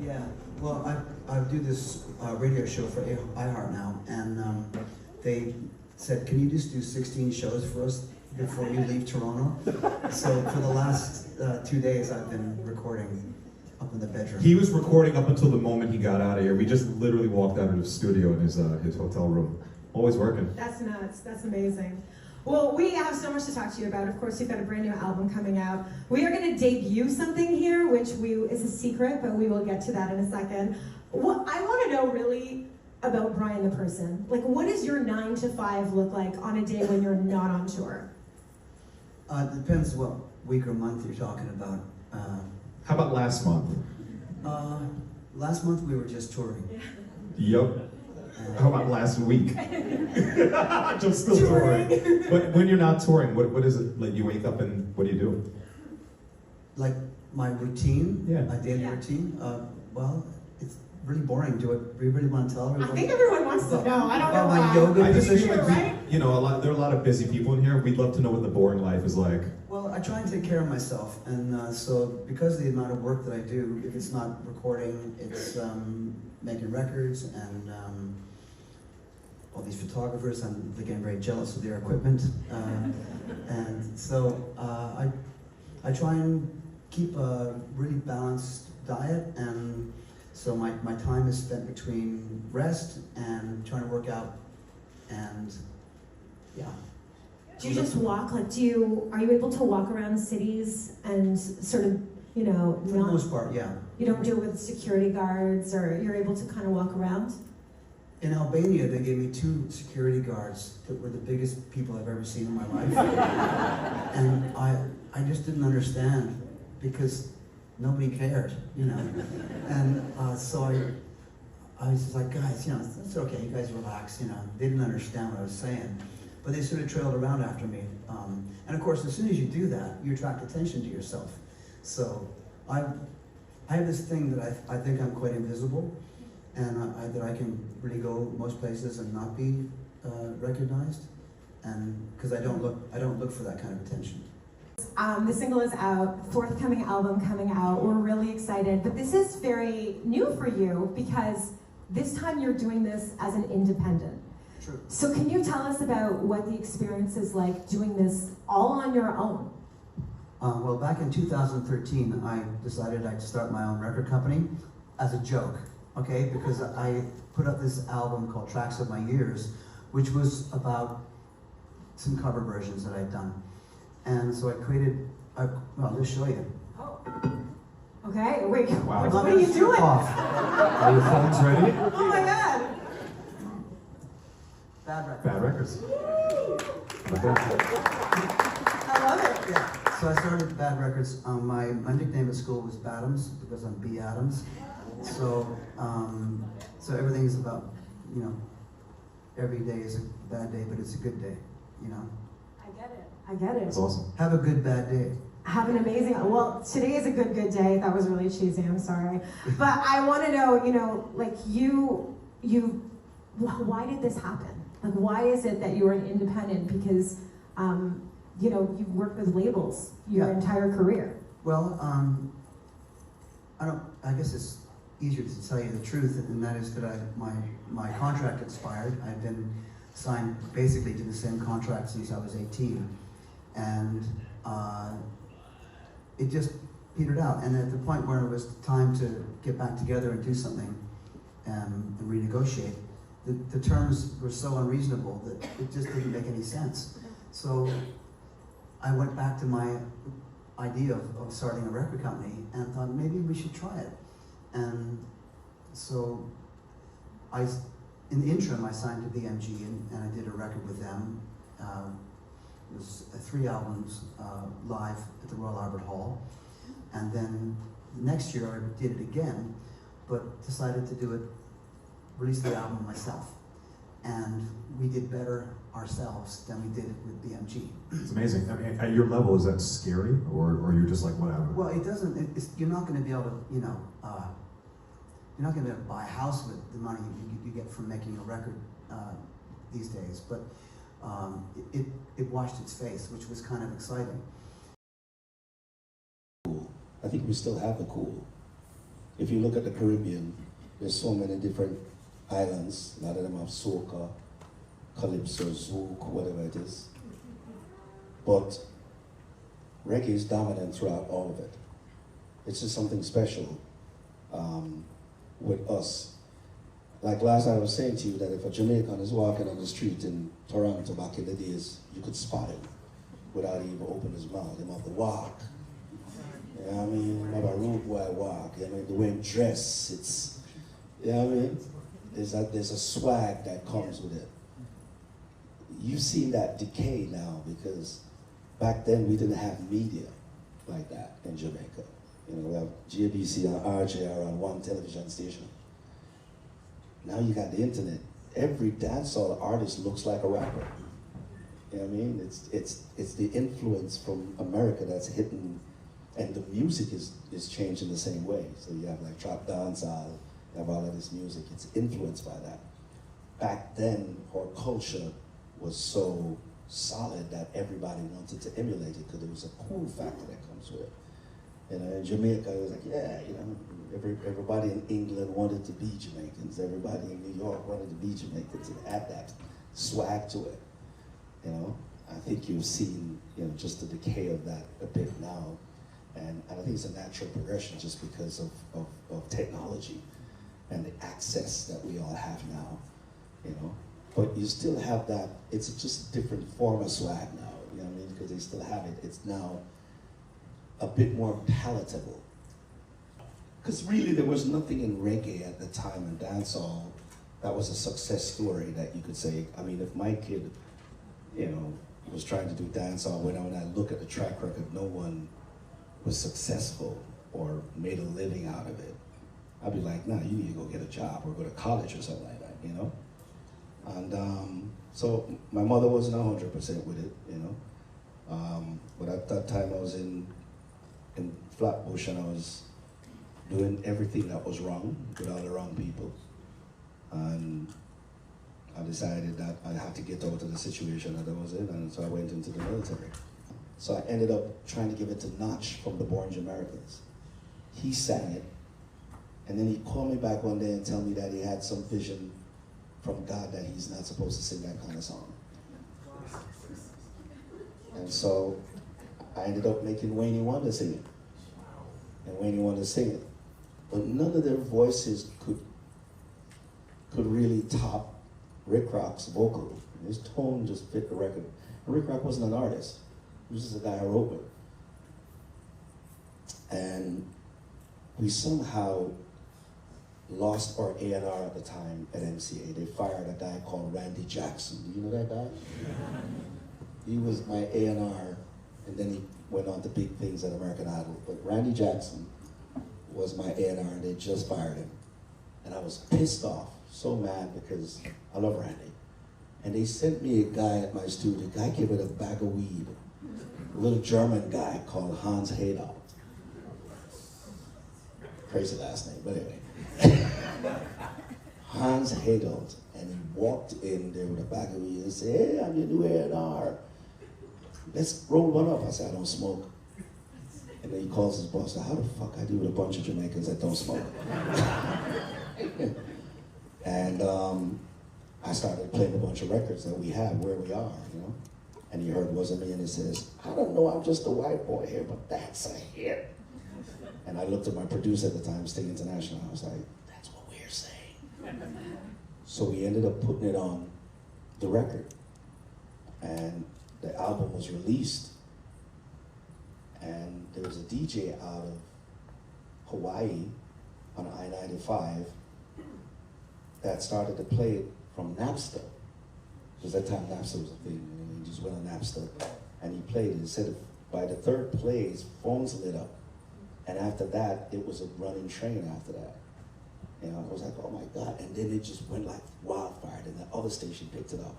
Yeah, well, I do this radio show for iHeart now, and they said, can you just do 16 shows for us before you leave Toronto? So for the last 2 days, I've been recording up in the bedroom. He was recording up until the moment he got out of here. We just literally walked out of the studio in his hotel room. Always working. That's nuts. That's amazing. Well, we have so much to talk to you about. Of course, you've got a brand new album coming out. We are going to debut something here, which is a secret, but we will get to that in a second. What I want to know really about Bryan the person. Like, what does your 9 to 5 look like on a day when you're not on tour? It depends what week or month you're talking about. How about last month? Last month we were just touring. Yep. How about last week? I'm still touring. But when you're not touring, what is it? Like, you wake up and what do you do? Like my routine, Yeah. my daily routine. Well, it's really boring. Do we really want to tell everyone? I think everyone wants to know. I don't know my why. yoga I just feel position. like right? you know, there are a lot of busy people in here. We'd love to know what the boring life is like. Well, I try and take care of myself, and so because of the amount of work that I do, if it's not recording, it's making records, and all these photographers, they're getting very jealous of their equipment, and so I try and keep a really balanced diet, and so my time is spent between rest and trying to work out, and yeah. Do you just walk? Like, are you able to walk around cities and sort of, For the most part, yeah. You don't do it with security guards, or you're able to kind of walk around? In Albania, they gave me 2 security guards that were the biggest people I've ever seen in my life. And I just didn't understand, because nobody cared, you know. And so I was just like, guys, you know, it's okay, you guys relax, you know. They didn't understand what I was saying. But they sort of trailed around after me. And of course, as soon as you do that, you attract attention to yourself. So I have this thing that I think I'm quite invisible, and that I can really go most places and not be recognized, and because I don't look for that kind of attention. The single is out, forthcoming album coming out. We're really excited, but this is very new for you because this time you're doing this as an independent. True. So can you tell us about what the experience is like doing this all on your own? Well, back in 2013, I decided I'd start my own record company as a joke, okay? Because I put up this album called Tracks of My Years, which was about some cover versions that I'd done. And so I created, well, I'll just show you. Oh. Okay, wait, Wow. what are you doing? Are your phones ready? Oh my God. Bad record. Bad records. I love it. Yeah, so I started Bad Records. My nickname at school was Badams, because I'm B. Adams. So, so everything's about, you know, every day is a bad day, but it's a good day, you know. I get it. I get it. That's awesome. Have a good bad day. Have an amazing, well, today is a good day. That was really cheesy, I'm sorry. But I want to know, you know, like why did this happen? Like, why is it that you were an independent? Because, you know, you've worked with labels your entire career. Well, I guess it's easier to tell you the truth, and that is that my contract expired. I've been signed basically to the same contract since I was 18. And it just petered out. And at the point where it was time to get back together and do something and renegotiate, the terms were so unreasonable that it just didn't make any sense. So I went back to my idea of starting a record company and thought maybe we should try it. And so in the interim, I signed to BMG and I did a record with them. It was 3 albums live at the Royal Albert Hall. And then the next year I did it again, but decided to do it, release the album myself. And we did better ourselves than we did it with BMG. It's amazing. I mean, at your level, is that scary, or you're just like, whatever? Well, it doesn't, you're not going to be able to, you know, you're not going to be able to buy a house with the money you get from making a record these days. But it washed its face, which was kind of exciting. I think we still have the cool. if you look at the Caribbean, there's so many different islands. A lot of them have soca, calypso, zouk, whatever it is. But reggae is dominant throughout all of it. It's just something special with us. Like last night I was saying to you that if a Jamaican is walking on the street in Toronto back in the days, you could spot him without even opening his mouth. Him have the walk. You know what I mean? Him have a rude boy walk. You know what I mean? The way him dress, it's, you know what I mean? There's a swag that comes with it. You've seen that decay now because back then we didn't have media like that in Jamaica. You know, we have GBC and RJR on one television station. Now you got the internet. Every dancehall artist looks like a rapper. You know what I mean? It's the influence from America that's hitting, and the music is changing the same way. So you have like trap dancehall, you have all of this music. It's influenced by that. Back then, our culture was so solid that everybody wanted to emulate it because there was a cool factor that comes with it. You know, in Jamaica, it was like, yeah, you know, everybody in England wanted to be Jamaicans. Everybody in New York wanted to be Jamaicans and add that swag to it. You know, I think you've seen, you know, just the decay of that a bit now. And I think it's a natural progression just because of technology and the access that we all have now, you know. But you still have that, it's just a different form of swag now, you know what I mean? Because they still have it. It's now a bit more palatable. Because really there was nothing in reggae at the time in dancehall that was a success story that you could say, I mean, if my kid, you know, was trying to do dancehall, when I look at the track record, no one was successful or made a living out of it. I'd be like, nah, you need to go get a job or go to college or something like that, you know? And so my mother wasn't 100% with it, you know? But at that time I was in Flatbush and I was doing everything that was wrong with all the wrong people. And I decided that I had to get out of the situation that I was in, and so I went into the military. So I ended up trying to give it to Notch from the Born Americans. He sang it, and then he called me back one day and tell me that he had some vision from God that he's not supposed to sing that kind of song. And so I ended up making Wayne Wonder sing it. And Wayne Wonder sing it. But none of their voices could really top Rick Rock's vocal. His tone just fit the record. And Rick Rock wasn't an artist. He was just a guy who wrote it. And we somehow lost our A&R at the time at MCA. They fired a guy called Randy Jackson. Do you know that guy? He was my A&R, and then he went on to big things at American Idol. But Randy Jackson was my A&R, and they just fired him. And I was pissed off, so mad, because I love Randy. And they sent me a guy at my studio. The guy came with a bag of weed. A little German guy called Hans Haydolt. Crazy last name, but anyway. Hans Haydolt. And he walked in there with a bag of weed and said, hey, I'm your new A&R. Let's roll one up. I said, I don't smoke. And then he calls his boss, how the fuck I do with a bunch of Jamaicans that don't smoke? And I started playing a bunch of records that we have where we are, you know? And he heard Wasn't Me, and he says, I don't know, I'm just a white boy here, but that's a hit. And I looked at my producer at the time, Sting International, I was like, that's what we're saying. So we ended up putting it on the record. And the album was released. And there was a DJ out of Hawaii on I-95 that started to play it from Napster. Because that time Napster was a thing, and he just went on Napster and he played it. He said by the third play, his phones lit up. And after that, it was a running train after that. You know, I was like, oh my God. And then it just went like wildfire, and the other station picked it up.